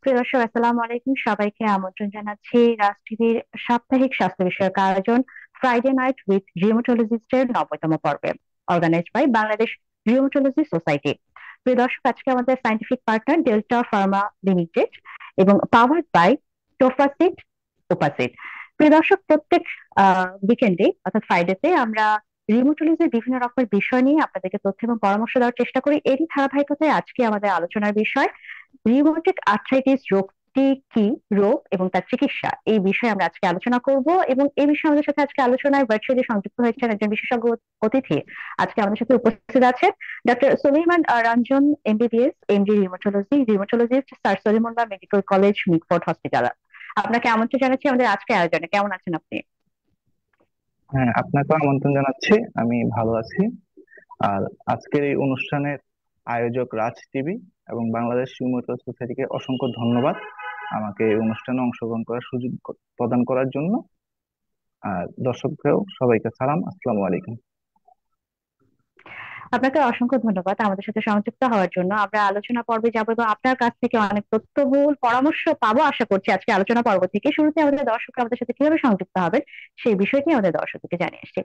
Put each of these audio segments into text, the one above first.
প্রিয় দর্শক, আসসালামু আলাইকুম। সবাইকে আমন্ত্রণ জানাচ্ছি রাজ টিভির সাপ্তাহিক স্বাস্থ্য বিষয়ক আয়োজন ফ্রাইডে নাইট উইথ রিউমাটোলজিস্ট এর 90তম পর্বে, organized by Bangladesh rheumatology society. প্রিয় দর্শক, আজকে আমাদের scientific partner Delta Pharma Limited এবং পাওয়ার্ড বাই টোফাসিড ওপাসিড। প্রিয় দর্শক, প্রত্যেক উইকেন্ডে অর্থাৎ ফ্রাইডেতে আমরা রিউমাটোলজির বিভিন্ন রকমের বিষয় নিয়ে আপনাদেরকে তথ্য এবং পরামর্শ দেওয়ার চেষ্টা করি। এরই ধারাবাহিকতায় আজকে আমাদের আলোচনার বিষয় রিউমেটিক আর্থ্রাইটিস রোগটি কি, রোগ এবং তার চিকিৎসা, এই বিষয়ে আমরা আজকে আলোচনা করব। এবং এই বিষয়ে আমাদের সাথে আজকে আলোচনায় ভার্চুয়ালি সংযুক্ত হয়েছেন একজন বিশেষজ্ঞ অতিথি। আজকে আমাদের সাথে উপস্থিত আছেন doctor Sulaiman Ranjan, MBBS, MD rheumatology, rheumatologist, sir Salimullah medical college, Mitford hospital. আপনাকে আমন্ত্রণ জানাচ্ছি আমাদের আজকের আয়োজনে। কেমন আছেন আপনি? হ্যাঁ, আপনাকেও আমন্ত্রণ জানাচ্ছি। আমি ভালো আছি। আর আজকের এই অনুষ্ঠানের আয়োজক রাজ টিভি এবং বাংলাদেশ রিউমাটয়েড সোসাইটিকে অসংখ্য ধন্যবাদ আমাকে এই অনুষ্ঠানে অংশগ্রহণ করার সুযোগ প্রদান করার জন্য। আর দর্শককেও সবাইকে সালাম, আসসালামু আলাইকুম। আপনাকে অসংখ্য ধন্যবাদ আমাদের সাথে সংযুক্ত হওয়ার জন্য। আমরা আলোচনা পর্বে যাবো এবং আপনার কাছ থেকে অনেক তথ্যবহুল পরামর্শ পাবো আশা করছি আজকে আলোচনা পর্ব থেকে। শুরুতে আমাদের দর্শকরা আমাদের সাথে কিভাবে সংযুক্ত হবেন সেই বিষয়টি আমাদের দর্শকদেরকে জানিয়ে আসছি।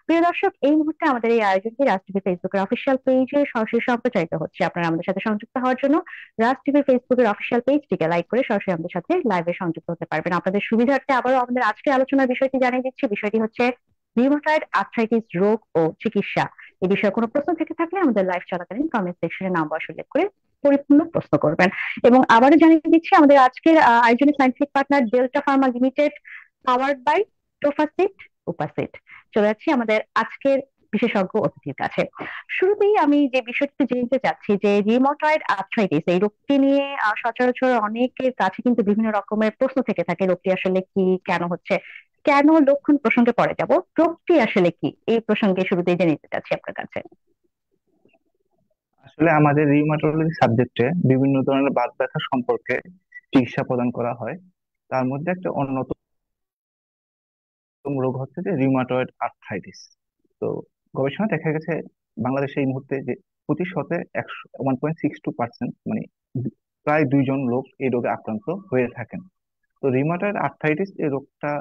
প্রিয় দর্শক, এই মুহূর্তে আমাদের এই আয়োজনটি রাজ টিভি ফেসবুকের অফিসিয়াল পেজে সরাসরি সম্প্রচারিত হচ্ছে। আপনারা আমাদের সাথে সংযুক্ত হওয়ার জন্য রাজ টিভির ফেসবুকের অফিসিয়াল পেজটিকে লাইক করে সরাসরি আমাদের সাথে লাইভে সংযুক্ত হতে পারবেন। আপনাদের সুবিধার্থে আবারও আমাদের আজকের আলোচনার বিষয়টি জানিয়ে দিচ্ছি। বিষয়টি হচ্ছে রিউমাটয়েড আর্থ্রাইটিস রোগ ও চিকিৎসা। এই বিষয়ে কোনো প্রশ্ন থেকে থাকলে আমাদের লাইভ চলাকালীন কমেন্ট সেকশনে নাম বয়স উল্লেখ করে পরিপূর্ণ প্রশ্ন করবেন। এবং আবারও জানিয়ে দিচ্ছি আমাদের আজকের আয়োজনের scientific partner Delta Pharma Limited, powered by টোফাসিট ওপাসিট। চলে যাচ্ছি আমাদের আজকের বিশেষজ্ঞ অতিথির কাছে। শুরুতেই আমি যে বিষয়টি জানতে চাচ্ছি যে রিউমাটয়েড আর্থ্রাইটিস এই রোগটি নিয়ে সচরাচর অনেকের কাছে কিন্তু বিভিন্ন রকমের প্রশ্ন থেকে থাকে। রোগটি আসলে কি, কেন হচ্ছে, কেন, লক্ষণ প্রসঙ্গে পরে যাব, রোগটি আসলে কি, এই প্রসঙ্গে শুরুতেই জেনে নিতে চাচ্ছি আপনার কাছে। আসলে আমাদের রিউমাটোলজি সাবজেক্টে বিভিন্ন ধরনের বাত ব্যথা সম্পর্কে চিকিৎসা প্রদান করা হয়। তার মধ্যে একটা অন্যতম রোগ হচ্ছে যে রিউমাটয়েড আর্থ্রাইটিস। তো গবেষণা দেখা গেছে বাংলাদেশে এই মুহূর্তে যে প্রতি শতে 1.62% মানে প্রায় 2 জন লোক এই রোগে আক্রান্ত হয়ে থাকেন। তো রিউমাটয়েড আর্থ্রাইটিস এই রোগটা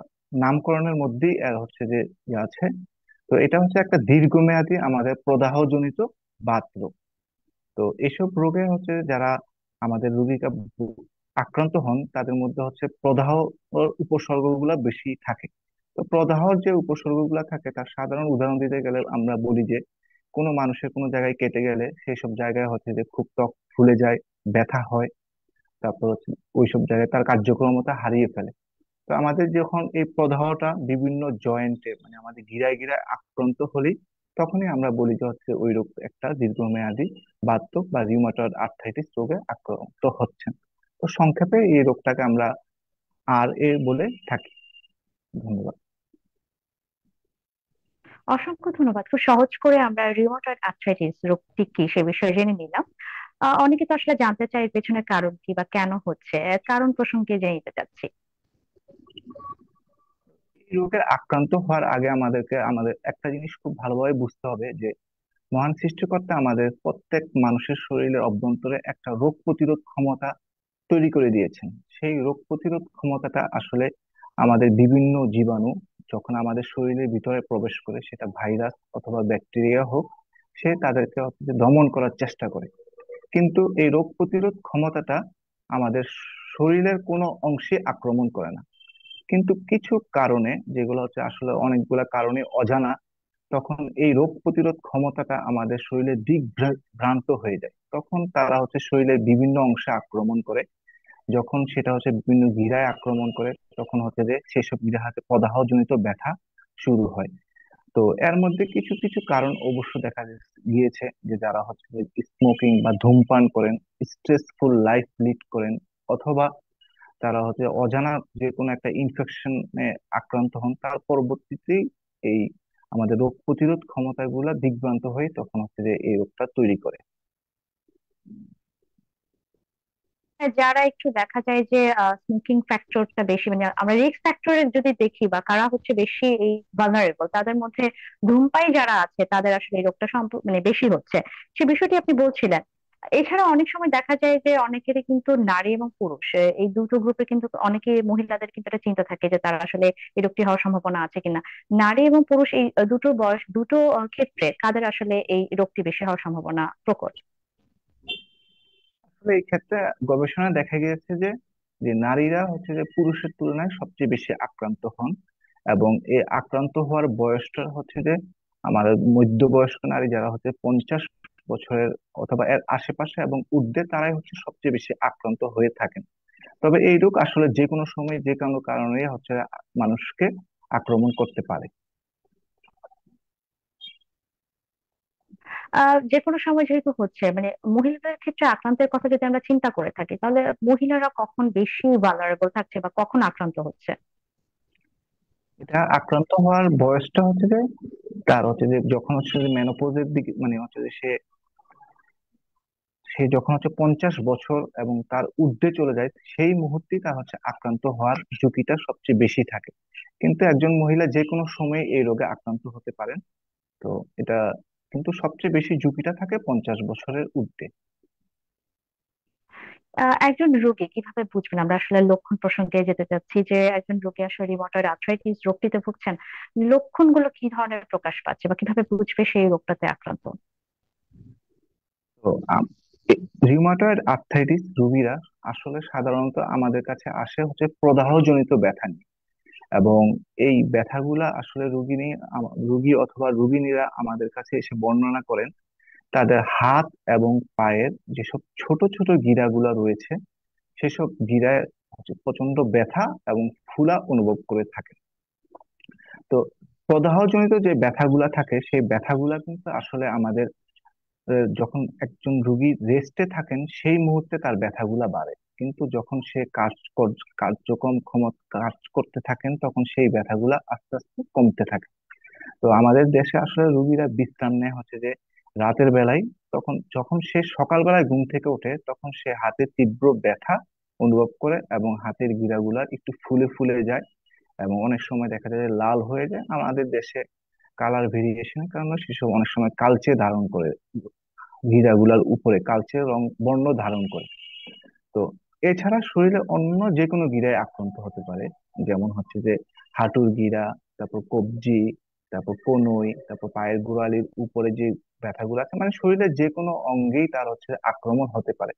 নামকরণের মধ্যেই হচ্ছে যে আছে। তো এটা হচ্ছে একটা দীর্ঘমেয়াদী আমাদের প্রদাহজনিত বাত রোগ। তো এসব রোগে হচ্ছে যারা আমাদের রোগীরা আক্রান্ত হন তাদের মধ্যে হচ্ছে প্রদাহ উপসর্গগুলো বেশি থাকে। তো প্রদাহর যে উপসর্গগুলো থাকে তার সাধারণ উদাহরণ দিতে গেলে আমরা বলি যে কোনো মানুষের কোনো জায়গায় কেটে গেলে সেই সব জায়গায় হচ্ছে যে খুব ত্বক ফুলে যায়, ব্যথা হয়। তারপর হচ্ছে ওইসব জায়গায় তার কার্যক্ষমতা হারিয়ে ফেলে। তো আমাদের যখন এই প্রদাহটা বিভিন্ন জয়েন্টে মানে আমাদের গিরায় গিরায় আক্রান্ত হলে তখনই আমরা বলি যে হচ্ছে ওই রোগ একটা দীর্ঘমেয়াদী বাতরোগ বা রিউমাটয়েড আর্থ্রাইটিস রোগে আক্রান্ত হচ্ছেন। তো সংক্ষেপে এই রোগটাকে আমরা আর এ বলে থাকি। ধন্যবাদ। অসংখ্য ধন্যবাদ। খুব সহজ করে আমরা রিউমাটয়েড আর্থ্রাইটিস রোগটি কি সে বিষয়ে জেনে নিলাম। অনেকে তো আসলে জানতে চায় এর পেছনের কারণ কি বা কেন হচ্ছে, কারণ প্রসঙ্গে জেনে নিতে চাচ্ছি। এই রোগের আক্রান্ত হওয়ার আগে আমাদেরকে আমাদের একটা জিনিস খুব ভালোভাবে বুঝতে হবে যে মহান সৃষ্টিকর্তা আমাদের প্রত্যেক মানুষের শরীরের অভ্যন্তরে একটা রোগ প্রতিরোধ ক্ষমতা তৈরি করে দিয়েছেন। সেই রোগ প্রতিরোধ ক্ষমতাটা আসলে আমাদের বিভিন্ন জীবাণু যখন আমাদের শরীরের ভিতরে প্রবেশ করে, সেটা ভাইরাস অথবা ব্যাকটেরিয়া হোক, সে তাদেরকে হচ্ছে যে দমন করার চেষ্টা করে। কিন্তু এই রোগ প্রতিরোধ ক্ষমতাটা আমাদের শরীরের কোনো অংশে আক্রমণ করে না। কিন্তু কিছু কারণে, যেগুলো হচ্ছে আসলে অনেকগুলা কারণে অজানা, তখন এই রোগ প্রতিরোধ ক্ষমতাটা আমাদের শরীরে ভ্রান্ত হয়ে যায়। তখন তারা হচ্ছে শরীরের বিভিন্ন অংশে আক্রমণ করে। যখন সেটা হচ্ছে বিভিন্ন গিরায় আক্রমণ করে তখন হচ্ছে যে সেসব গিরাতে প্রদাহজনিত ব্যথা শুরু হয়। তো এর মধ্যে কিছু কিছু কারণ অবশ্য দেখা গিয়েছে যে যারা হচ্ছে স্মোকিং বা ধূমপান করেন, স্ট্রেসফুল লাইফ লিড করেন, অথবা তারা হচ্ছে অজানা যে কোনো একটা ইনফেকশনে আক্রান্ত হন, তার পরবর্তীতেই এই আমাদের রোগ প্রতিরোধ ক্ষমতাগুলা দিগ্ভ্রান্ত হয়ে তখন হচ্ছে যে এই রোগটা তৈরি করে। হ্যাঁ, যারা একটু দেখা যায় যে স্মোকিং ফ্যাক্টরটা বেশি, মানে আমরা রিস্ক ফ্যাক্টরে যদি দেখি বা কারা হচ্ছে বেশি এই ভালনারেবল, তাদের মধ্যে ধূমপায়ী যারা আছে তাদের আসলে এই রোগটা মানে বেশি হচ্ছে, সে বিষয়টি আপনি বলছিলেন। এছাড়া অনেক সময় দেখা যায় যে অনেকেরই কিন্তু নারী এবং পুরুষ এই দুটো গ্রুপে কিন্তু অনেকে মহিলাদের কিন্তু একটা চিন্তা থাকে যে তারা আসলে এই রোগটি হওয়ার সম্ভাবনা আছে কিনা। নারী এবং পুরুষ এই দুটো বয়স দুটো ক্ষেত্রে কাদের আসলে এই রোগটি বেশি হওয়ার সম্ভাবনা প্রকট? আসলে এই ক্ষেত্রে গবেষণায় দেখা গিয়েছে যে যে নারীরা হচ্ছে যে পুরুষের তুলনায় সবচেয়ে বেশি আক্রান্ত হন, এবং এই আক্রান্ত হওয়ার বয়সটা হচ্ছে যে আমাদের মধ্যবয়স্ক নারী যারা হচ্ছে 50 বছরের অথবা এর আশেপাশে এবং ঊর্ধ্বে, তারাই হচ্ছে সবচেয়ে বেশি আক্রান্ত হয়ে থাকেন। তবে এই রোগ আসলে যে কোনো সময় যে কোনো কারণে হচ্ছে মানুষকে আক্রমণ করতে পারে। যে কোনো সময় যেহেতু হচ্ছে, মানে মহিলাদের ক্ষেত্রে আক্রান্তের কথা যদি আমরা চিন্তা করে থাকি, তাহলে মহিলারা কখন বেশি ভালনারেবল থাকছে বা কখন আক্রান্ত হচ্ছে? এটা আক্রান্ত হওয়ার বয়সটা হচ্ছে যে তার হচ্ছে যে যখন হচ্ছে যে মেনোপজের দিকে, মানে হচ্ছে যে সে সে যখন হচ্ছে 50 বছর এবং তার ঊর্ধ্বে চলে যায়, সেই মুহূর্তেই তার হচ্ছে আক্রান্ত হওয়ার ঝুঁকিটা সবচেয়ে বেশি থাকে। কিন্তু একজন মহিলা যে কোনো সময় এই রোগে আক্রান্ত হতে পারেন। তো এটা কিন্তু সবচেয়ে বেশি ঝুঁকিটা থাকে 50 বছরের ঊর্ধ্বে। একজন রোগী কিভাবে বুঝবেন? আমরা আসলে লক্ষণ প্রসঙ্গে যেতে চাচ্ছি যে একজন রোগী আসলে রিউমাটয়েড আর্থ্রাইটিস রোগটিতে ভুগছেন, লক্ষণগুলো কি ধরনের প্রকাশ পাচ্ছে বা কিভাবে বুঝবে সেই রোগটাতে আক্রান্ত? তো রিউমাটয়েড আর্থ্রাইটিস রোগীরা আসলে সাধারণত আমাদের কাছে আসে হচ্ছে প্রদাহজনিত ব্যথা নিয়ে। এবং এই ব্যথাগুলা আসলে রোগী অথবা রোগিনীরা আমাদের কাছে এসে বর্ণনা করেন তাদের হাত এবং পায়ের যেসব ছোট ছোট গিরাগুলা রয়েছে, সেসব গিরায় হচ্ছে প্রচন্ড ব্যথা এবং ফুলা অনুভব করে থাকে। তো প্রদাহজনিত যে ব্যথাগুলা থাকে, সেই ব্যথাগুলা কিন্তু আসলে আমাদের যখন একজন রোগী রেস্টে থাকেন সেই মুহূর্তে তার ব্যথাগুলা বাড়ে, কিন্তু যখন সে কার্যক্রম কাজ করতে থাকেন তখন সেই ব্যথাগুলা আস্তে আস্তে কমতে থাকে। তো আমাদের দেশে আসলে রোগীরা বিশ্রাম নেয় হচ্ছে যে রাতের বেলায়। তখন যখন সে সকালবেলায় ঘুম থেকে ওঠে তখন সে হাতে তীব্র ব্যথা অনুভব করে এবং হাতের গিরাগুলা একটু ফুলে ফুলে যায়, এবং অনেক সময় দেখা যায় যে লাল হয়ে যায়। আমাদের দেশে কালার ভেরিয়েশনের কারণে সেসব অনেক সময় কালচে ধারণ করে, গিরাগুলার উপরে কালচে রং বর্ণ ধারণ করে। তো এছাড়া শরীরে অন্য যে কোনো গিরায় আক্রান্ত হতে পারে, যেমন হচ্ছে যে হাঁটুর গিরা, তারপর কবজি, তারপর কনুই, তারপর পায়ের গোড়ালির উপরে যে ব্যথাগুলো আছে, মানে শরীরের যে কোনো অঙ্গেই তার হচ্ছে আক্রমণ হতে পারে।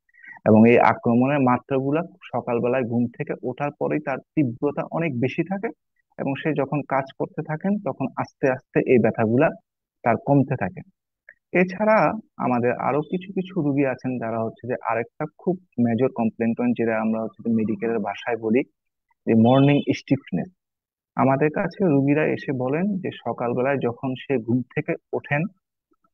এবং এই আক্রমণের মাত্রাগুলা সকালবেলায় ঘুম থেকে ওঠার পরেই তার তীব্রতা অনেক বেশি থাকে, এবং সে যখন কাজ করতে থাকেন তখন আস্তে আস্তে এই ব্যথাগুলা তার কমতে থাকে। এছাড়া আমাদের আরো কিছু কিছু রুগী আছেন যারা হচ্ছে যে আরেকটা খুব মেজর কমপ্লেন করেন, যেটা আমরা হচ্ছে মেডিকেলের ভাষায় বলি যে মর্নিং স্টিফনেস। আমাদের কাছে রুগীরা এসে বলেন যে সকালবেলায় যখন সে ঘুম থেকে ওঠেন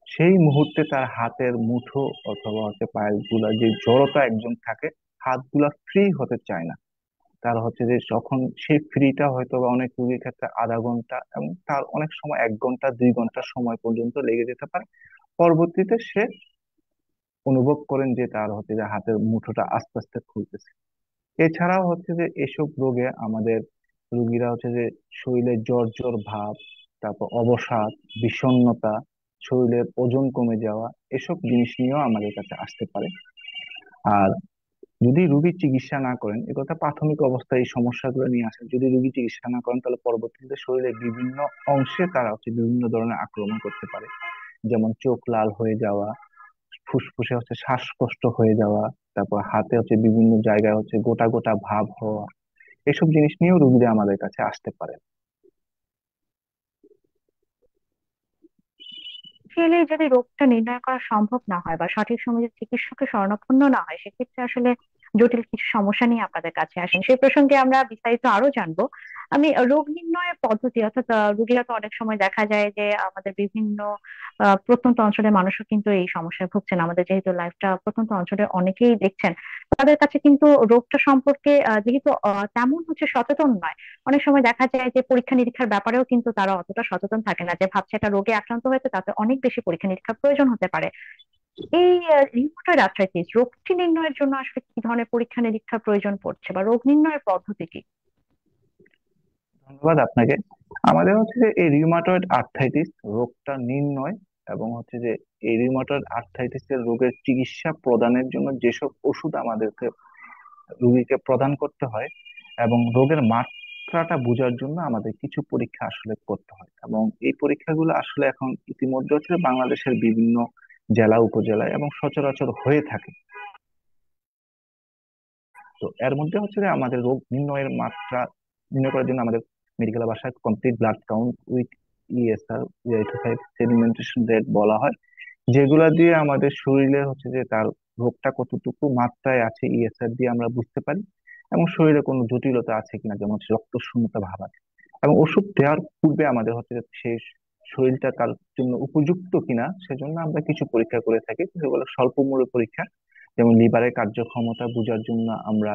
সেই মুহূর্তে তার হাতের মুঠো অথবা হচ্ছে পায়ের গুলা যে জড়তা একজন থাকে, হাতগুলা ফ্রি হতে চায় না। তার হচ্ছে যে যখন সেই ফ্রিটা হয়তো বা অনেক রোগীর ক্ষেত্রে আধা ঘন্টা এবং তার অনেক সময় 1 ঘন্টা 2 ঘন্টা সময় পর্যন্ত লেগে যেতে পারে। পরবর্তীতে সে অনুভব করেন যে তার হচ্ছে যে হাতের মুঠোটা আস্তে আস্তে খুলতেছে। এছাড়াও হচ্ছে যে এসব রোগে আমাদের রোগীরা হচ্ছে যে শরীরে জ্বর জ্বর ভাব, তারপর অবসাদ, বিষণ্ণতা, শরীরের ওজন কমে যাওয়া, এসব জিনিস নিয়েও আমাদের কাছে আসতে পারে। আর যদি রোগী চিকিৎসা না করেন, একথা প্রাথমিক অবস্থায় এই সমস্যাগুলো নিয়ে আসেন, যদি রোগী চিকিৎসা না করেন তাহলে পরবর্তীতে শরীরের বিভিন্ন অংশে তারা হচ্ছে বিভিন্ন ধরনের আক্রমণ করতে পারে। যেমন চোখ লাল হয়ে যাওয়া, ফুসফুসে হচ্ছে শ্বাসকষ্ট হয়ে যাওয়া, তারপর হাতে হচ্ছে বিভিন্ন জায়গায় হচ্ছে গোটা গোটা ভাব হওয়া, এসব জিনিস নিয়েও রোগীরা আমাদের কাছে আসতে পারে। আসলে যদি রোগটা নির্ণয় করা সম্ভব না হয় বা সঠিক সময়ে চিকিৎসকের শরণাপন্ন না হয়, সেক্ষেত্রে আসলে জটিল কিছু সমস্যা নিয়ে আপনাদের কাছে আসেন। সেই প্রসঙ্গে আমরা বিস্তারিত আরো জানবো। আমি রোগ নির্ণয়ের পদ্ধতি, অর্থাৎ রোগীরা তো অনেক সময় দেখা যায় যে আমাদের বিভিন্ন প্রত্যন্ত অঞ্চলের মানুষও কিন্তু এই সমস্যায় ভুগছেন। আমাদের যেহেতু লাইফটা প্রত্যন্ত অঞ্চলে অনেকেই দেখছেন, তাদের কাছে কিন্তু রোগটা সম্পর্কে যেহেতু তেমন হচ্ছে সচেতন নয়, অনেক সময় দেখা যায় যে পরীক্ষা নিরীক্ষার ব্যাপারেও কিন্তু তারা অতটা সচেতন থাকে না, যে ভাবছে একটা রোগে আক্রান্ত হয়েছে তাতে অনেক বেশি পরীক্ষা নিরীক্ষার প্রয়োজন হতে পারে। এই রিউমাটয়েড আর্থ্রাইটিস রোগটি নির্ণয়ের জন্য আসলে কি ধরনের পরীক্ষা নিরীক্ষার প্রয়োজন পড়ছে বা রোগ নির্ণয়ের পদ্ধতি কি? ধন্যবাদ আপনাকে। আমাদের হচ্ছে যে এই রিউমাটয়েড আর্থ্রাইটিস রোগটা নির্ণয় এবং হচ্ছে যে এই রিউমাটয়েড আর্থ্রাইটিসের রোগের চিকিৎসা প্রদানের জন্য যেসব ওষুধ আমাদেরকে রোগীকে প্রদান করতে হয়, এবং রোগের মাত্রাটা বোঝার জন্য আমাদের কিছু পরীক্ষা আসলে করতে হয়। এবং এই পরীক্ষাগুলো আসলে এখন ইতিমধ্যে হচ্ছে বাংলাদেশের বিভিন্ন জেলা উপজেলায় এবং সচরাচর হয়ে থাকে। তো এর মধ্যে হচ্ছে যে আমাদের রোগ নির্ণয়ের মাত্রা নির্ণয় করার জন্য আমাদের মেডিকেল ভাষায় complete blood count with ESR, sedimentation rate বলা হয়, যেগুলা দিয়ে আমাদের শরীরে হচ্ছে যে তার রোগটা কতটুকু মাত্রায় আছে ইএসআর দিয়ে আমরা বুঝতে পারি, এবং শরীরে কোনো জটিলতা আছে কিনা, যেমন হচ্ছে রক্ত শূন্যতা ভাব আছে। এবং ওষুধ দেওয়ার পূর্বে আমাদের হচ্ছে যে সেই শরীরটা তার জন্য উপযুক্ত কিনা সেজন্য আমরা কিছু পরীক্ষা করে থাকি, যেগুলো স্বল্প মূল্য পরীক্ষা। যেমন লিভারের কার্যক্ষমতা বোঝার জন্য আমরা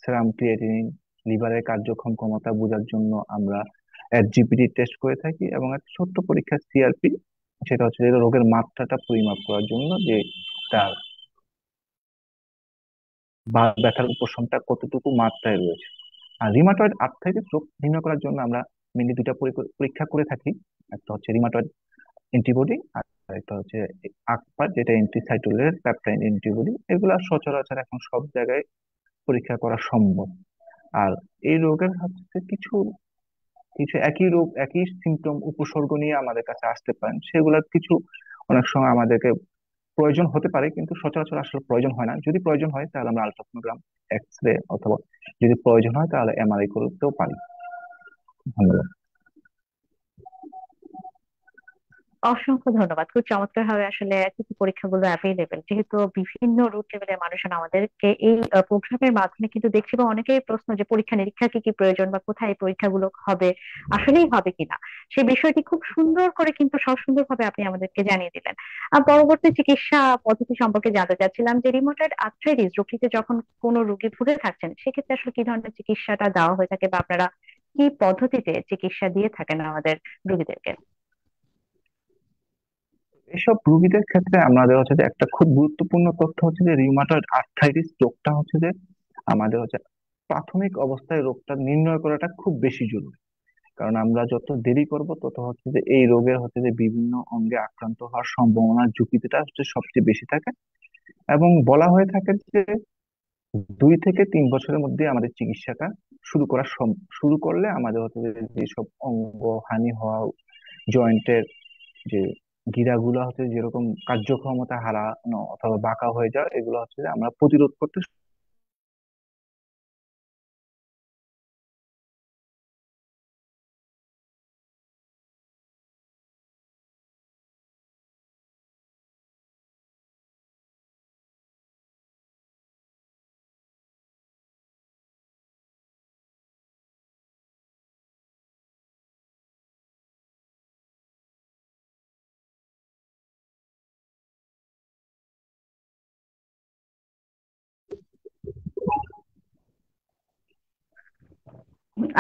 সেরাম ক্রিয়েটিনিন, লিভারের কার্যক্ষম ক্ষমতা বোঝার জন্য আমরা এসজিপিটি টেস্ট করে থাকি, এবং একটা ছোট্ট পরীক্ষা সিআরপি, সেটা হচ্ছে যে রোগের মাত্রাটা পরিমাপ করার জন্য, যে তার বা ব্যথার উপশমটা কতটুকু মাত্রায় রয়েছে। আর রিমাটয়েড আর্থ্রাইটিস রোগ নির্ণয় করার জন্য আমরা মেনলি দুইটা পরীক্ষা করে থাকি। একটা হচ্ছে রিমাটয়েড অ্যান্টিবডি, আর একটা হচ্ছে আকপা, যেটা এন্টিসাইটোলের পেপটাইড অ্যান্টিবডি। এগুলা সচরাচর এখন সব জায়গায় পরীক্ষা করা সম্ভব। আর এই রোগের হচ্ছে কিছু কিছু একই রোগ, একই সিমটম উপসর্গ নিয়ে আমাদের কাছে আসতে পারেন, সেগুলোর কিছু অনেক সময় আমাদেরকে প্রয়োজন হতে পারে, কিন্তু সচরাচর আসলে প্রয়োজন হয় না। যদি প্রয়োজন হয় তাহলে আমরা আলট্রাসোনোগ্রাম, এক্স রে, অথবা যদি প্রয়োজন হয় তাহলে এমআরআই করতেও পারি। ধন্যবাদ। অসংখ্য ধন্যবাদ। খুব চমৎকার ভাবে আসলে কি কি পরীক্ষাগুলো অ্যাভেলেবেল, যেহেতু বিভিন্ন রুট লেভেলের মানুষজন আমাদেরকে এই প্রোগ্রামের মাধ্যমে কিন্তু দেখছি, বা অনেকেই প্রশ্ন যে পরীক্ষা নিরীক্ষা কি কি প্রয়োজন বা কোথায় এই পরীক্ষাগুলো হবে, আসলেই হবে কিনা, সেই বিষয়টি খুব সুন্দর করে কিন্তু সুন্দর ভাবে আপনি আমাদেরকে জানিয়ে দিলেন। আর পরবর্তী চিকিৎসা পদ্ধতি সম্পর্কে জানতে চাচ্ছিলাম যে রিমোটেড আর্থ্রাইটিস রোগীতে যখন কোনো রোগী ভুগে থাকছেন, সেক্ষেত্রে আসলে কি ধরনের চিকিৎসাটা দেওয়া হয়ে থাকে, বা আপনারা কি পদ্ধতিতে চিকিৎসা দিয়ে থাকেন আমাদের রোগীদেরকে? এসব রোগীদের ক্ষেত্রে আমাদের হচ্ছে যে একটা খুব গুরুত্বপূর্ণ তথ্য হচ্ছে যে রিউমাটয়েড আর্থ্রাইটিস রোগটা হচ্ছে যে আমাদের হচ্ছে প্রাথমিক অবস্থায় রোগটা নির্ণয় করাটা খুব বেশি জরুরি। কারণ আমরা যত দেরি করব তত হচ্ছে যে এই রোগের হচ্ছে যে বিভিন্ন অঙ্গে আক্রান্ত হওয়ার সম্ভাবনার ঝুঁকিটা হচ্ছে সবচেয়ে বেশি থাকে। এবং বলা হয়ে থাকে যে 2 থেকে 3 বছরের মধ্যে আমাদের চিকিৎসাটা শুরু করলে আমাদের হচ্ছে যে যেসব অঙ্গ হানি হওয়া, জয়েন্টের যে গিরাগুলো হচ্ছে যেরকম কার্যক্ষমতা হারানো অথবা বাঁকা হয়ে যাওয়া, এগুলো হচ্ছে যে আমরা প্রতিরোধ করতে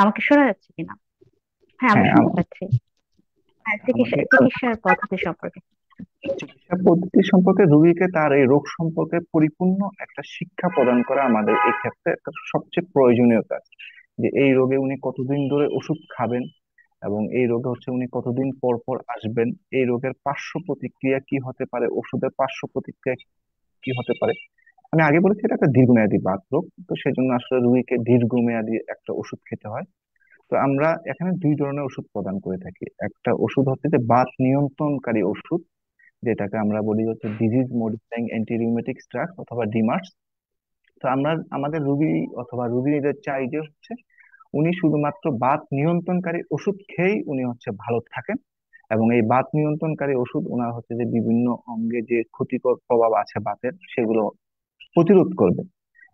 আমাকে শোনা যাচ্ছে কিনা? হ্যাঁ, আমি হ্যাঁ, শুনতে পাচ্ছি। হ্যাঁ, আমাকে চিকিৎসার পদ্ধতি সম্পর্কে। চিকিৎসা পদ্ধতি সম্পর্কে, রোগীকে তার এই রোগ সম্পর্কে পরিপূর্ণ একটা শিক্ষা প্রদান করা আমাদের এই ক্ষেত্রে একটা সবচেয়ে প্রয়োজনীয় কাজ। যে এই রোগে উনি কতদিন ধরে ওষুধ খাবেন, এবং এই রোগে হচ্ছে উনি কতদিন পর পর আসবেন, এই রোগের পার্শ্ব প্রতিক্রিয়া কি হতে পারে, ওষুধের পার্শ্ব প্রতিক্রিয়া কি হতে পারে। আমি আগে বলেছি এটা একটা দীর্ঘমেয়াদী বাত রোগ, তো সেজন্য আসলে রোগীকে দীর্ঘমেয়াদী একটা ওষুধ খেতে হয়। তো আমরা এখানে 2 ধরনের ওষুধ প্রদান করে থাকি। একটা ওষুধ হচ্ছে যে বাত নিয়ন্ত্রণকারী ওষুধ, যেটাকে আমরা বলি হচ্ছে disease modifying anti rheumatic drug অথবা ডিমার্স। তো আমরা আমাদের রোগী অথবা রোগীদের চাই যে হচ্ছে উনি শুধুমাত্র বাত নিয়ন্ত্রণকারী ওষুধ খেয়েই উনি হচ্ছে ভালো থাকেন, এবং এই বাত নিয়ন্ত্রণকারী ওষুধ ওনার হচ্ছে যে বিভিন্ন অঙ্গে যে ক্ষতিকর প্রভাব আছে বাতের, সেগুলো প্রতিরোধ করবে।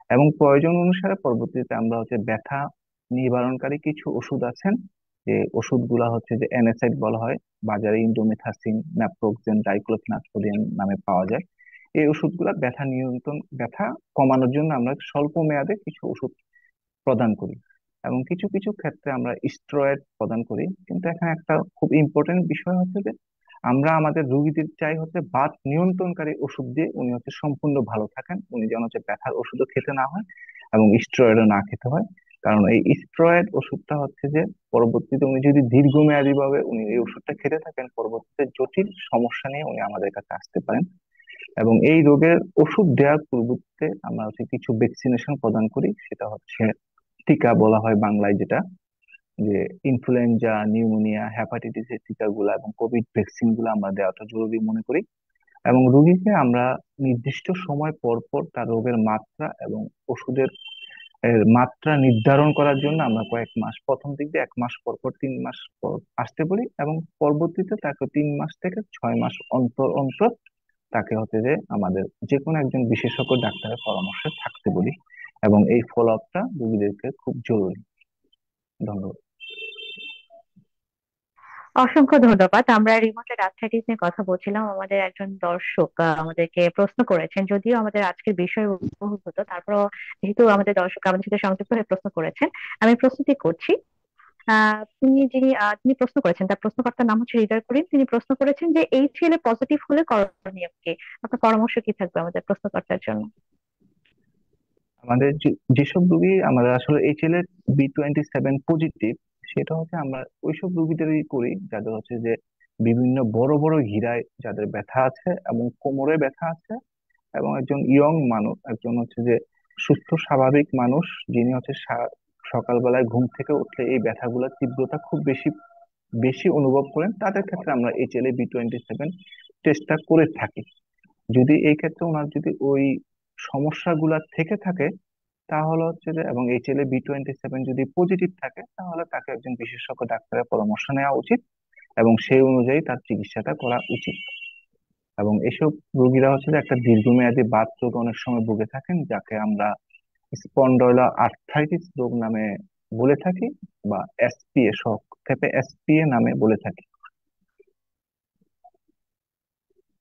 এবং প্রয়োজন অনুসারে পরবর্তীতে আমরা হচ্ছে ব্যথা নিবারণকারী কিছু ওষুধ আছেন, যে ওষুধগুলা হচ্ছে যে এনএসআইড বলা হয়, বাজারে ইন্ডোমেথাসিন, ন্যাপ্রোক্সেন, ডাইক্লোফেনাক সোডিয়াম নামে পাওয়া যায়। এই ওষুধগুলা ব্যথা কমানোর জন্য আমরা স্বল্প মেয়াদে কিছু ওষুধ প্রদান করি, এবং কিছু কিছু ক্ষেত্রে আমরা স্টেরয়েড প্রদান করি। কিন্তু এখানে একটা খুব ইম্পর্টেন্ট বিষয় হচ্ছে যে আমরা আমাদের রোগীদের চাই হচ্ছে বাত নিয়ন্ত্রণকারী ওষুধ দিয়ে উনি হচ্ছে সম্পূর্ণ ভালো থাকেন, উনি যেন হচ্ছে ব্যথার ওষুধও খেতে না হয় এবং স্টেরয়েডও না খেতে হয়। কারণ এই স্টেরয়েড ওষুধটা হচ্ছে যে পরবর্তীতে উনি যদি দীর্ঘমেয়াদী ভাবে উনি এই ওষুধটা খেতে থাকেন, পরবর্তীতে জটিল সমস্যা নিয়ে উনি আমাদের কাছে আসতে পারেন। এবং এই রোগের ওষুধ দেওয়ার পূর্বতে আমরা হচ্ছে কিছু ভ্যাকসিনেশন প্রদান করি, সেটা হচ্ছে টিকা বলা হয় বাংলায় যেটা, যে ইনফ্লুয়েঞ্জা, নিউমোনিয়া, হেপাটাইটিস এর টিকাগুলো এবং কোভিড ভ্যাকসিন গুলো আমরা দেওয়াটা জরুরি মনে করি। এবং রোগীকে আমরা নির্দিষ্ট সময় পর পর তার রোগের মাত্রা এবং ওষুধের মাত্রা নির্ধারণ করার জন্য আমরা কয়েক মাস, প্রথম দিক দিয়ে 1 মাস পর পর, 3 মাস পর আসতে বলি, এবং পরবর্তীতে তাকে 3 মাস থেকে 6 মাস অন্তর অন্তর তাকে হচ্ছে যে আমাদের যে কোনো একজন বিশেষজ্ঞ ডাক্তারের পরামর্শে থাকতে বলি। এবং এই ফলো আপটা রোগীদেরকে খুব জরুরি। ধন্যবাদ। অসংখ্য ধন্যবাদ। আমরা রিমোটেড আর্থ্রাইটিস নিয়ে কথা বলছিলাম, আমাদের একজন দর্শক আমাদেরকে প্রশ্ন করেছেন, যদিও আমাদের আজকের বিষয় বহির্ভূত, তারপরও যেহেতু আমাদের দর্শক আমাদের সাথে সংযুক্ত হয়ে প্রশ্ন করেছেন, আমি প্রশ্নটি করছি। তিনি প্রশ্ন করেছেন, তার প্রশ্নকর্তার নাম হচ্ছে হৃদয় করিম। তিনি প্রশ্ন করেছেন যে HLA পজিটিভ হলে করণীয় কি? আপনার পরামর্শ কি থাকবে আমাদের প্রশ্নকর্তার জন্য? আমাদের যেসব রোগী আমরা আসলে HLA-B27 পজিটিভ, সেটা হচ্ছে আমরা ওইসব রোগীদেরই করি যাদের হচ্ছে যে বিভিন্ন বড় বড় গিরায় যাদের ব্যথা আছে এবং কোমরে ব্যথা আছে, এবং একজন ইয়ং মানুষ, একজন হচ্ছে যে সুস্থ স্বাভাবিক মানুষ, যিনি হচ্ছে সকালবেলায় ঘুম থেকে উঠলে এই ব্যথাগুলোর তীব্রতা খুব বেশি বেশি অনুভব করেন, তাদের ক্ষেত্রে আমরা HLA-B27 টেস্টটা করে থাকি। যদি এই ক্ষেত্রে ওনার যদি ওই সমস্যাগুলা থেকে থাকে, তাহলে হচ্ছে যে, এবং HLA-B27 যদি পজিটিভ থাকে, তাহলে তাকে একজন বিশেষজ্ঞ ডাক্তারের পরামর্শ নেওয়া উচিত এবং সেই অনুযায়ী তার চিকিৎসাটা করা উচিত। এবং এসব রোগীরা হচ্ছে যে একটা দীর্ঘমেয়াদী বাত রোগে অনেক সময় ভুগে থাকেন, যাকে আমরা স্পন্ডয়লা আর্থ্রাইটিস রোগ নামে বলে থাকি, বা SPA, সংক্ষেপে SPA নামে বলে থাকি।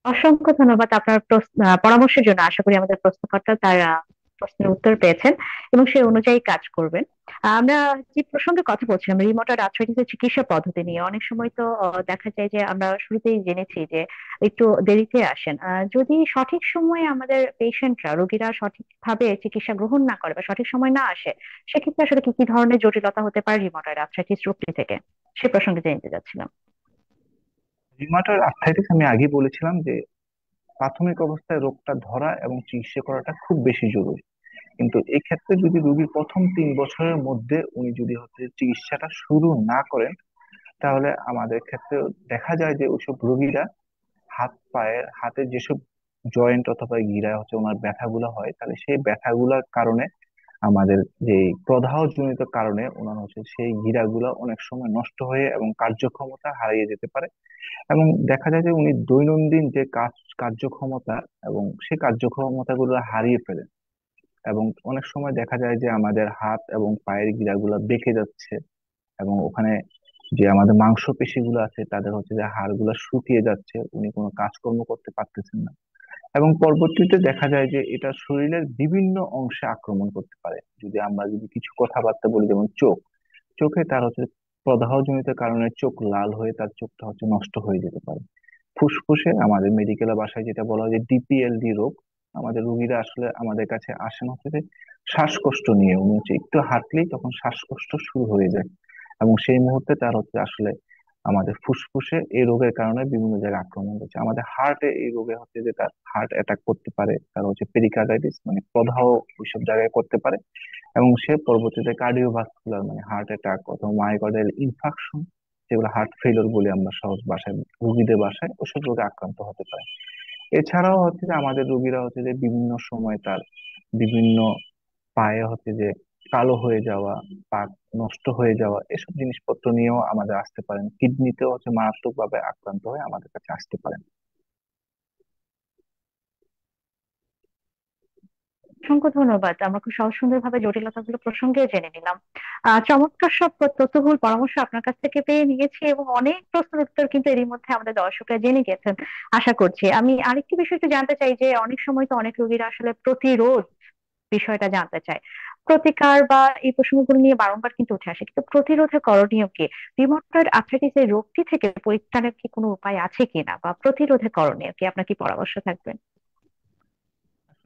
অসংখ্য ধন্যবাদ আপনার পরামর্শের জন্য। আশা করি আমাদের প্রশ্নকর্তা তার প্রশ্নের উত্তর পেয়েছেন এবং সেই অনুযায়ী কাজ করবেন। আমরা যে প্রসঙ্গে কথা বলছিলাম রিমোটেড আর্থ্রাইটিসের চিকিৎসা পদ্ধতি নিয়ে, অনেক সময় তো দেখা যায় যে আমরা শুরুতেই জেনেছি যে একটু দেরিতে আসেন। যদি সঠিক সময়ে আমাদের পেশেন্টরা, রোগীরা সঠিকভাবে চিকিৎসা গ্রহণ না করে বা সঠিক সময় না আসে, সেক্ষেত্রে আসলে কি কি ধরনের জটিলতা হতে পারে রিমোটেড আর্থ্রাইটিস রোগটি থেকে, সে প্রসঙ্গে জানতে চাচ্ছিলাম। রিমাটয়েড আর্থ্রাইটিস আমি আগে বলেছিলাম যে প্রাথমিক অবস্থায় রোগটা ধরা এবং চিকিৎসা করাটা খুব বেশি জরুরি। কিন্তু এই ক্ষেত্রে যদি রোগীর প্রথম 3 বছরের মধ্যে উনি যদি হচ্ছে চিকিৎসাটা শুরু না করেন, তাহলে আমাদের ক্ষেত্রে দেখা যায় যে ওইসব রোগীরা হাতের যেসব জয়েন্ট অথবা গিরায় হচ্ছে ওনার ব্যথাগুলো হয়, তাহলে সেই ব্যথাগুলোর কারণে, আমাদের যে প্রদাহ জনিত কারণে ওনার হচ্ছে সেই গিরাগুলো অনেক সময় নষ্ট হয়ে এবং কার্যক্ষমতা হারিয়ে যেতে পারে। এবং দেখা যায় যে উনি দৈনন্দিন যে কার্যক্ষমতা এবং সেই কার্যক্ষমতা গুলো হারিয়ে ফেলেন। এবং অনেক সময় দেখা যায় যে আমাদের হাত এবং পায়ের গিরাগুলা বেঁকে যাচ্ছে, এবং ওখানে যে আমাদের মাংসপেশি গুলো আছে তাদের হচ্ছে যে হাড়গুলা শুকিয়ে যাচ্ছে, উনি কোনো কাজকর্ম করতে পারতেছেন না। এবং পরবর্তীতে দেখা যায় যে এটা শরীরের বিভিন্ন অংশে আক্রমণ করতে পারে। যদি কিছু কথাবার্তা বলি, যেমন চোখে তার হচ্ছে প্রদাহজনিত কারণে চোখ লাল হয়ে তার চোখটা হচ্ছে নষ্ট হয়ে যেতে পারে। ফুসফুসে, আমাদের মেডিকেল ভাষায় যেটা বলা হয় যে DPLD রোগ, আমাদের রোগীরা আসলে আমাদের কাছে আসেন হচ্ছে যে শ্বাসকষ্ট নিয়ে, উনি হচ্ছে একটু হাঁটলেই তখন শ্বাসকষ্ট শুরু হয়ে যায়, এবং সেই মুহূর্তে তার হচ্ছে আসলে আমাদের ফুসফুসে এই রোগের কারণে বিভিন্ন জায়গায় আক্রমণ হচ্ছে। আমাদের হার্টে এই রোগে হচ্ছে যে তার হার্ট অ্যাটাক করতে পারে, তার হচ্ছে পেরিকার্ডাইটিস মানে প্রদাহ ওইসব জায়গায় করতে পারে, এবং সে পরবর্তীতে কার্ডিওভাস্কুলার মানে হার্ট অ্যাটাক অথবা মায়োকার্ডিয়াল ইনফাকশন, যেগুলো হার্ট ফেলিওর বলে আমরা সহজ ভাষায়, রোগীদের ভাষায়, ওসব রোগে আক্রান্ত হতে পারে। এছাড়াও হচ্ছে যে আমাদের রোগীরা হচ্ছে যে বিভিন্ন সময় তার বিভিন্ন পায়ে হচ্ছে যে কালো হয়ে যাওয়া, পা নষ্ট হয়ে যাওয়া, এসব জিনিসপত্র নিয়েও আমাদের আসতে পারেন। কিডনিতেও হচ্ছে মারাত্মক ভাবে আক্রান্ত হয়ে আমাদের কাছে আসতে পারেন। অসংখ্য ধন্যবাদ। আমরা খুব সহজ সুন্দর ভাবে জটিলতাগুলো প্রসঙ্গে জেনে নিলাম। চমৎকার সব তথ্যবহুল পরামর্শ আপনার কাছ থেকে পেয়ে নিয়েছি এবং অনেক প্রশ্নের উত্তর কিন্তু এরই মধ্যে আমাদের দর্শকরা জেনে গেছেন আশা করছি। আমি আরেকটি বিষয় একটু জানতে চাই যে অনেক সময় তো অনেক রোগীরা আসলে প্রতিরোধ বিষয়টা জানতে চায়। প্রতিকার বা এই প্রসঙ্গগুলো নিয়ে বারংবার কিন্তু উঠে আসে, কিন্তু প্রতিরোধের করণীয় কি? রিউমাটয়েড আর্থ্রাইটিস এই রোগটি থেকে পরিত্রাণের কি কোনো উপায় আছে কিনা, বা প্রতিরোধের করণীয় কি? আপনার কি পরামর্শ থাকবে?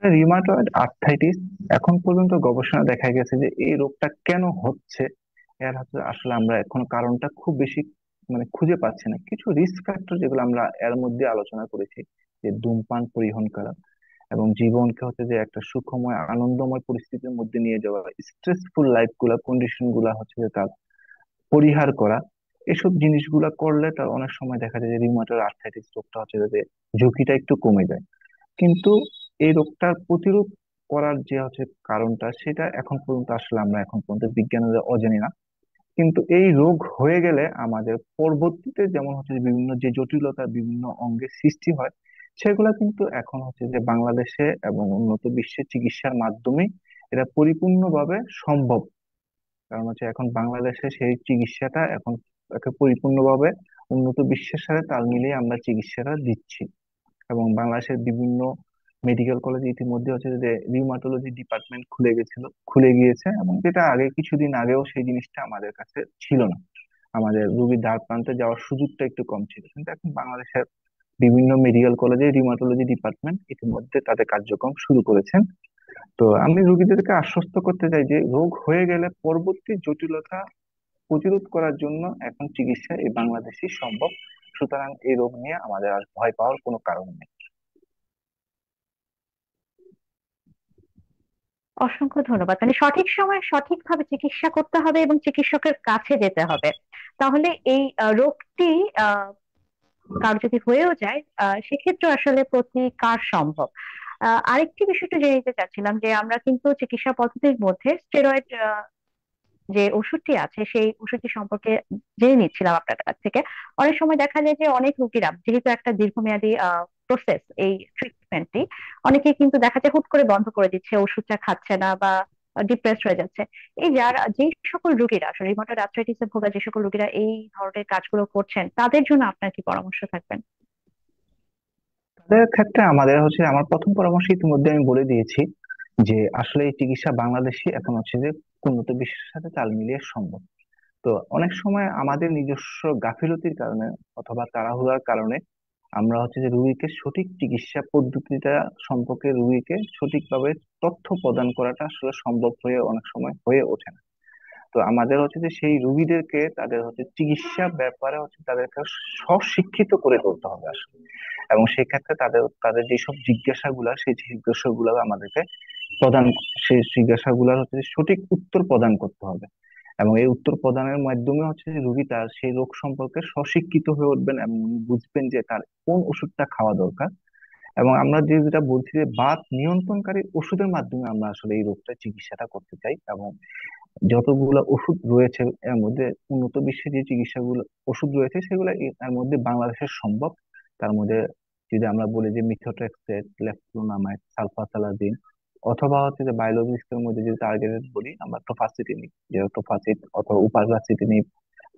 রিউমাটয়েড আর্থ্রাইটিস এখন পর্যন্ত গবেষণা দেখা গেছে যে এই রোগটা কেন হচ্ছে, এর হচ্ছে আসলে আমরা এখন কারণটা খুব বেশি খুঁজে পাচ্ছি না। কিছু রিস্ক ফ্যাক্টর যেগুলো আমরা এর মধ্যে আলোচনা করেছি, যে ধূমপান পরিহার করা এবং জীবনকে হচ্ছে যে একটা সুখময় আনন্দময় পরিস্থিতির মধ্যে নিয়ে যাওয়া, স্ট্রেসফুল লাইফ গুলা কন্ডিশন গুলা হচ্ছে যে তার পরিহার করা, এসব জিনিসগুলা করলে তার অনেক সময় দেখা যায় যে রিউমাটয়েড আর্থ্রাইটিস রোগটা হচ্ছে যে ঝুঁকিটা একটু কমে যায়। কিন্তু এই রোগটার প্রতিরোধ করার যে হচ্ছে কারণটা, সেটা এখন পর্যন্ত আসলে আমরা এখন পর্যন্ত বিজ্ঞানীরা অজানি না। কিন্তু এই রোগ হয়ে গেলে আমাদের পরবর্তীতে যেমন হচ্ছে যে বিভিন্ন যে জটিলতা বিভিন্ন অঙ্গে সৃষ্টি হয়, সেগুলা কিন্তু এখন হচ্ছে যে বাংলাদেশে এবং উন্নত বিশ্বে চিকিৎসার মাধ্যমে এটা পরিপূর্ণভাবে সম্ভব। কারণ হচ্ছে এখন বাংলাদেশে সেই চিকিৎসাটা এখন একে পরিপূর্ণভাবে উন্নত বিশ্বের সাথে তাল মিলিয়ে আমরা চিকিৎসাটা দিচ্ছি। এবং বাংলাদেশের বিভিন্ন মেডিকেল কলেজে ইতিমধ্যে হচ্ছে যে রিউমাটোলজি ডিপার্টমেন্ট খুলে গিয়েছে, এবং যেটা আগে কিছুদিন আগেও সেই জিনিসটা আমাদের কাছে ছিল না। আমাদের রোগীর দ্বার প্রান্তে যাওয়ার সুযোগটা একটু কম ছিল, কিন্তু এখন বাংলাদেশের বিভিন্ন মেডিকেল কলেজে রিউমাটোলজি ডিপার্টমেন্ট ইতিমধ্যে তাদের কার্যক্রম শুরু করেছেন। তো আমি রোগীদেরকে আশ্বস্ত করতে চাই যে রোগ হয়ে গেলে পরবর্তী জটিলতা প্রতিরোধ করার জন্য এখন চিকিৎসা এই বাংলাদেশই সম্ভব। সুতরাং এই রোগ নিয়ে আমাদের আর ভয় পাওয়ার কোনো কারণ নেই। অসংখ্য ধন্যবাদ। মানে সঠিক সময়ে সঠিকভাবে চিকিৎসা করতে হবে এবং চিকিৎসকের কাছে যেতে হবে, তাহলে এই রোগটি আহ কার যদি হয়েও যায় সেক্ষেত্রে আসলে প্রতিকার সম্ভব। আরেকটি বিষয় একটু জেনে নিতে চাচ্ছিলাম যে আমরা কিন্তু চিকিৎসা পদ্ধতির মধ্যে স্টেরয়েড যে ওষুধটি আছে সেই ওষুধটি সম্পর্কে জেনে নিচ্ছিলাম আপনার কাছ থেকে। অনেক সময় দেখা যায় যে অনেক রোগীরা, যেহেতু একটা দীর্ঘমেয়াদী প্রসেস এই ট্রিটমেন্টটি, অনেকে কিন্তু দেখা যায় হুট করে বন্ধ করে দিচ্ছে, ওষুধটা খাচ্ছে না বা ডিপ্রেসড হয়ে যাচ্ছে। এই যারা, যে সকল রোগীরা আসলে রিউমাটয়েড আর্থ্রাইটিসে ভোগা, যে সকল রোগীরা এই ধরনের কাজগুলো করছেন, তাদের জন্য আপনার কি পরামর্শ থাকবেন? তাদের ক্ষেত্রে আমাদের হচ্ছে আমার প্রথম পরামর্শ ইতিমধ্যে আমি বলে দিয়েছি, যে আসলে এই চিকিৎসা বাংলাদেশে এখন হচ্ছে যে উন্নত বিশ্বের সাথে তাল মিলিয়ে সম্ভব। তো অনেক সময় আমাদের নিজস্ব গাফিলতির কারণে অথবা তাড়াহুড়ার কারণে আমরা হচ্ছে যে রোগীকে সঠিক চিকিৎসা পদ্ধতিটা সম্পর্কে রোগীকে সঠিকভাবে তথ্য প্রদান করাটা আসলে সম্ভব হয়ে অনেক সময় হয়ে ওঠে না। তো আমাদের হচ্ছে যে সেই রোগীদেরকে তাদের হচ্ছে চিকিৎসা ব্যাপারে হচ্ছে তাদেরকে স্বশিক্ষিত করে তুলতে হবে আসলে। এবং সেই ক্ষেত্রে তাদের তাদের যেসব জিজ্ঞাসাগুলা, সেই জিজ্ঞাসাগুলো আমাদেরকে প্রদান সেই জিজ্ঞাসাগুলোর হচ্ছে যে সঠিক উত্তর প্রদান করতে হবে। এবং এই উত্তর প্রদানের মাধ্যমে হচ্ছে যে রোগী তার সেই রোগ সম্পর্কে স্বশিক্ষিত হয়ে উঠবেন এবং উনি বুঝবেন যে তার কোন ওষুধটা খাওয়া দরকার। এবং আমরা যেটা বলছি যে বাত নিয়ন্ত্রণকারী ওষুধের মাধ্যমে আমরা আসলে এই রোগটা চিকিৎসাটা করতে চাই। এবং যতগুলো ওষুধ রয়েছে এর মধ্যে উন্নত বিশ্বে যে চিকিৎসাগুলো ওষুধ রয়েছে সেগুলো এর মধ্যে বাংলাদেশের সম্ভব। তার মধ্যে যদি আমরা বলি যে মিথোট্রেক্সেট, লেফলুনামাইড, সালফাসালাজিন, অথবা হচ্ছে যে বায়োলজিক্স এর মধ্যে যদি টার্গেটেড বলি আমরা টোফাসিটিনিব, যে টোফাসিট অথবা উপারগাছিটিনিব,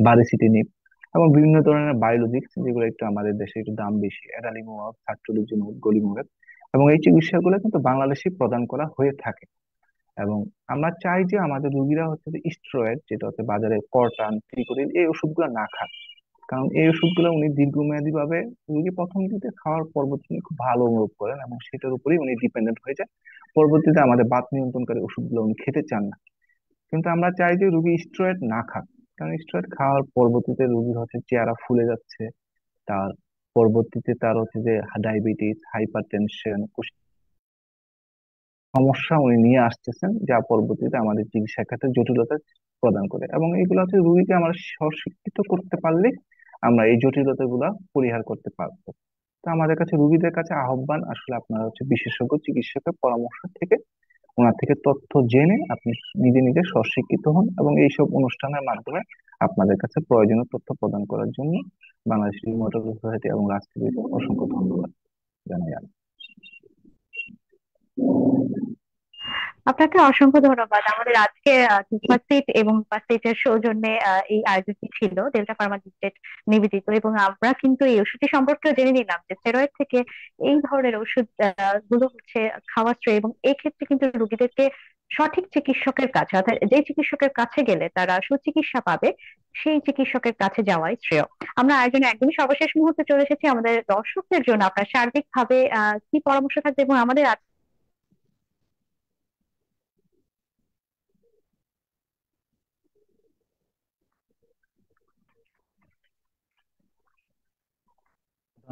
বারিসিটিনিব, এবং বিভিন্ন ধরনের বায়োলজিক্স যেগুলো একটু আমাদের দেশে একটু দাম বেশি, অ্যাডালিমুভ, সাট্রলিজিমাব, গলিমুভ। এবং এই চিকিৎসাগুলো কিন্তু বাংলাদেশে প্রদান করা হয়ে থাকে। এবং আমরা চাই যে আমাদের রোগীরা হচ্ছে যে স্টেরয়েড, যেটা হচ্ছে বাজারে কর্টান, ত্রিকোটিন, এই ওষুধগুলো না খান। কারণ এই ওষুধগুলো উনি দীর্ঘমেয়াদী ভাবে রোগী প্রথম দিকে খাওয়ার পরবর্তীতে উনি খুব ভালো অনুভব করেন এবং সেটার উপরেই উনি ডিপেন্ডেন্ট হয়ে যায়। পরবর্তীতে আমাদের বাত নিয়ন্ত্রণকারী ওষুধগুলো উনি খেতে চান না। কিন্তু আমরা চাই যে রোগী স্টেরয়েড না খাক। কারণ স্টেরয়েড খাওয়ার পরবর্তীতে রোগীর হচ্ছে চেহারা ফুলে যাচ্ছে, তার পরবর্তীতে তার হচ্ছে যে ডায়াবেটিস, হাইপার টেনশন সমস্যা উনি নিয়ে আসতেছেন, যা পরবর্তীতে আমাদের চিকিৎসা ক্ষেত্রে জটিলতা প্রদান করে। এবং এগুলো হচ্ছে রোগীকে আমরা স্বশিক্ষিত করতে পারলে আমরা এই জটিলতা গুলা পরিহার করতে পারবো। তো আমাদের কাছে রোগীদের কাছে আহ্বান, আসলে আপনারা হচ্ছে বিশেষজ্ঞ চিকিৎসকের পরামর্শ থেকে ওনার থেকে তথ্য জেনে আপনি নিজে নিজে স্বশিক্ষিত হন, এবং এইসব অনুষ্ঠানের মাধ্যমে আপনাদের কাছে প্রয়োজনীয় তথ্য প্রদান করার জন্য বাংলাদেশ রিউমাটয়েড সোসাইটি এবং রাজশাহীকে অসংখ্য ধন্যবাদ জানাই আমি। আপনাকে অসংখ্য ধন্যবাদ। আমাদের আজকে উপস্থিত এবং উপস্থিতের সৌজন্যে এই আয়োজনটি ছিল ডেল্টা ফার্মা লিমিটেড নিবেদিত, এবং আমরা কিন্তু এই ওষুধটি সম্পর্কে জেনে নিলাম যে স্টেরয়েড থেকে এই ধরনের ওষুধ গুলো হচ্ছে খাওয়া শ্রেয়, এবং এই ক্ষেত্রে কিন্তু রোগীদেরকে সঠিক চিকিৎসকের কাছে, অর্থাৎ যে চিকিৎসকের কাছে গেলে তারা সুচিকিৎসা পাবে, সেই চিকিৎসকের কাছে যাওয়াই শ্রেয়। আমরা আয়োজনে একদমই সর্বশেষ মুহূর্তে চলে এসেছি। আমাদের দর্শকদের জন্য আপনার সার্বিকভাবে কি পরামর্শ থাকবে এবং আমাদের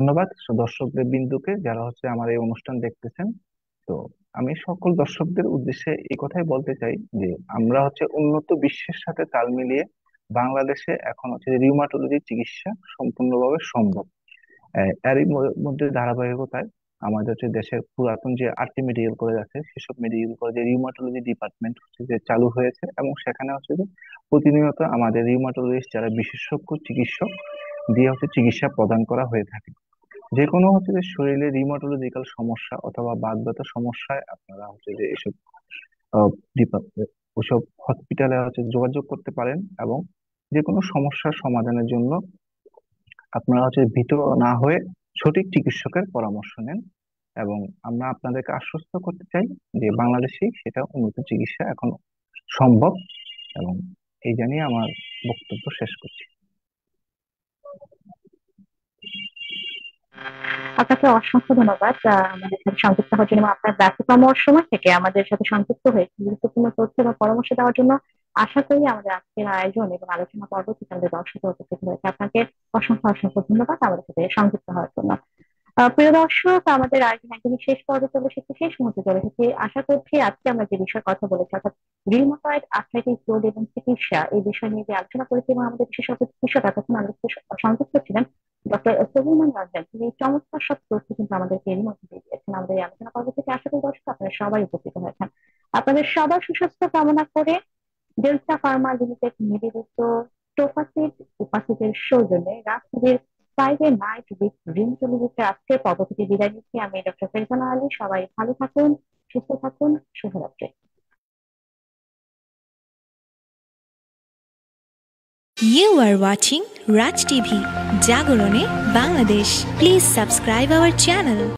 ধন্যবাদ দর্শকদের বিন্দুকে যারা আমার এই অনুষ্ঠান দেখতেছেন। তো আমি সকল দর্শকদের উদ্দেশ্যে এই কথাই বলতে চাই যে আমরা উন্নত বিশ্বের সাথে তাল মিলিয়ে বাংলাদেশে এখন রিউমাটোলজি চিকিৎসা সম্পূর্ণভাবে সম্ভব। এরই মধ্যে ধারাবাহিকতায় আমাদের দেশের পুরাতন যে 8টি মেডিকেল কলেজ আছে সেসব মেডিকেল কলেজে রিউমাটোলজি ডিপার্টমেন্ট যে চালু হয়েছে, এবং সেখানে যে প্রতিনিয়ত আমাদের রিউমাটোলজিস্ট যারা বিশেষজ্ঞ চিকিৎসক দিয়ে চিকিৎসা প্রদান করা হয়ে থাকে। যে কোনো যে শরীরে রিউমাটোলজিক্যাল সমস্যা অথবা বাত ব্যথার সমস্যায় আপনারা যে এসব ওসব হসপিটালে যোগাযোগ করতে পারেন, এবং যে কোনো সমস্যার সমাধানের জন্য আপনারা ভীত না হয়ে সঠিক চিকিৎসকের পরামর্শ নেন। এবং আমরা আপনাদেরকে আশ্বস্ত করতে চাই যে বাংলাদেশে সেটা উন্নত চিকিৎসা এখন সম্ভব। এবং এই জানিয়ে আমার বক্তব্য শেষ করছি। আপনাকে অসংখ্য ধন্যবাদ আমাদের সাথে সংযুক্ত হওয়ার জন্য এবং আপনার ব্যস্ততম সময় থেকে আমাদের সাথে সংযুক্ত হয়ে গুরুত্বপূর্ণ তথ্য বা পরামর্শ দেওয়ার জন্য। আশা করি আমাদের আজকের আয়োজন এবং আলোচনা পর্ব থেকে আমাদের দর্শক উপস্থিত হয়েছে। আপনাকে অসংখ্য অসংখ্য ধন্যবাদ আমাদের সাথে সংযুক্ত হওয়ার জন্য। প্রিয় দর্শক, আমাদের আয়োজন একদমই শেষ পর্বে চলে এসেছে, শেষ মুহূর্তে চলে এসেছে। আশা করছি আজকে আমরা যে বিষয়ে কথা বলেছি অর্থাৎ রিউমাটয়েড আর্থ্রাইটিস রোগ এবং চিকিৎসা, এই বিষয় নিয়ে যে আলোচনা করেছি এবং আমাদের বিশেষজ্ঞ চিকিৎসক এতক্ষণ আমাদের সাথে সংযুক্ত ছিলেন ডক্টর সলিমান রাজা, তিনি এই চমৎকার সব তথ্য কিন্তু আমাদেরকে এরই মধ্যে দিয়ে দিয়েছেন আমাদের এই আলোচনা পর্ব থেকে। আশা করি দর্শক আপনারা সবাই উপকৃত হয়েছেন। আপনাদের সবার সুস্বাস্থ্য কামনা করে ডেল্টা ফার্মা লিমিটেড নিবেদিত টোফাসিড উপাসিতের সৌজন্যে রাজশাহীর ফ্রাইডে নাইট উইথ রিউমাটোলজিস্টের আজকের পর্ব থেকে বিদায় নিচ্ছি। আমি ডক্টর ফেরজানা আলী। সবাই ভালো থাকুন, সুস্থ থাকুন, শুভরাত্রি। You are watching Raj TV, Jagorone, Bangladesh. Please subscribe our channel.